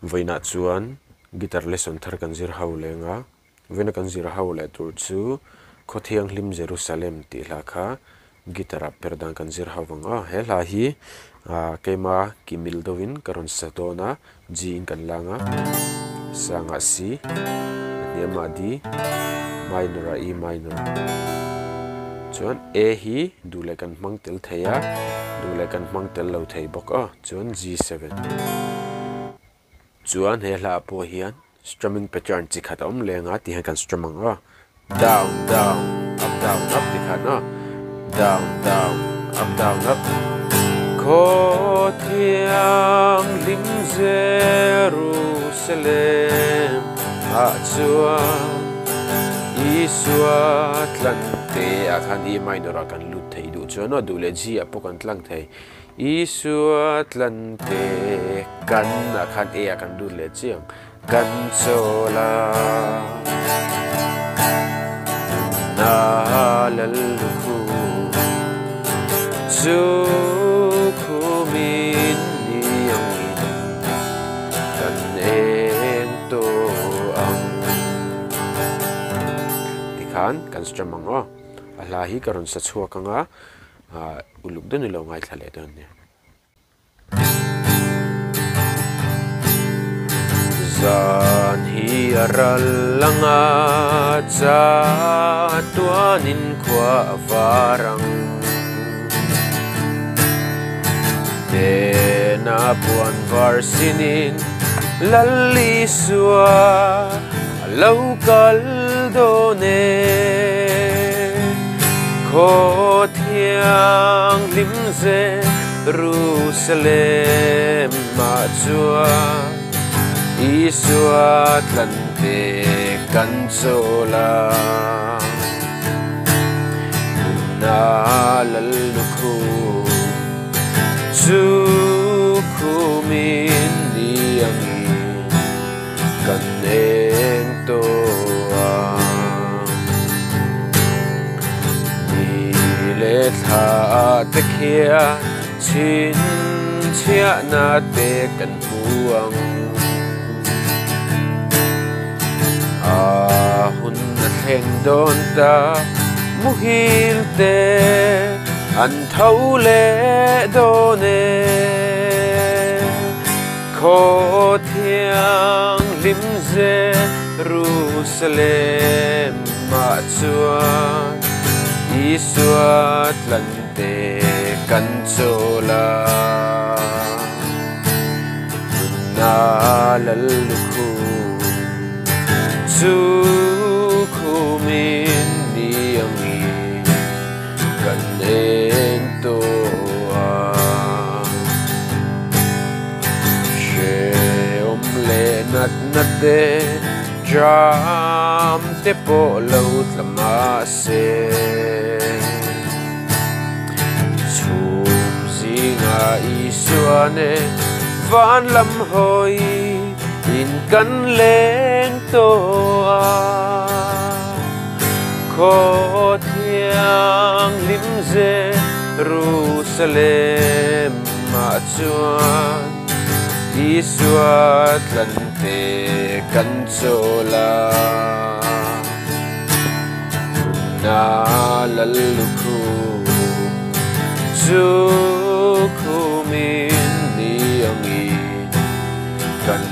Vaina chuan guitar lesson thar kan zir ho lenga vena kan zir ho le tur chu khothiang hlim Jerusalem ti hlakha guitar perdan kan zir ho wanga he la hi keima kimil dovin karon satona g in kan langa sanga c niama d minor e minor chuan a hi dule kan mangtel theya dule kan mangtel lo thei bok a chuan g7 chuan he la po hian strumming pattern chi khat om lenga ti han kan strumming a down down up ti khat na down down up ko thiang lim Jerusalem a chuan Isua tlante akhan e minor akan lut thei du chuan no dule g apokan tlang thei Isua tlante kan akhan e akan du le chiang kan chola na lalukhu chu khumin niang kan en to ang kan strum ang alahi karon sa chua kanga uluk don lo ngai thale don ne zan hi aralanga cha tuanin kwa avarang te na puan varsinin laliswa local done ko thiang lim Jerusalem ma chua Isua tlante kan chola na lalukhu chu khumin niang kan en to le tha te khia chin chia na te kan buang hun na theng don ta muhil te an thau le done ko thiang lim Jerusalem ma chuan Isua tlante kan chola na lalukhu chu khumin niang kan en to she om le nat te drum te po lo tlama se chum zinga isuane van lam hoi in kan leng to ko thiang lim Jerusalem ma chuan Isua tlante kan chola na lalukhu chu khumin niang kan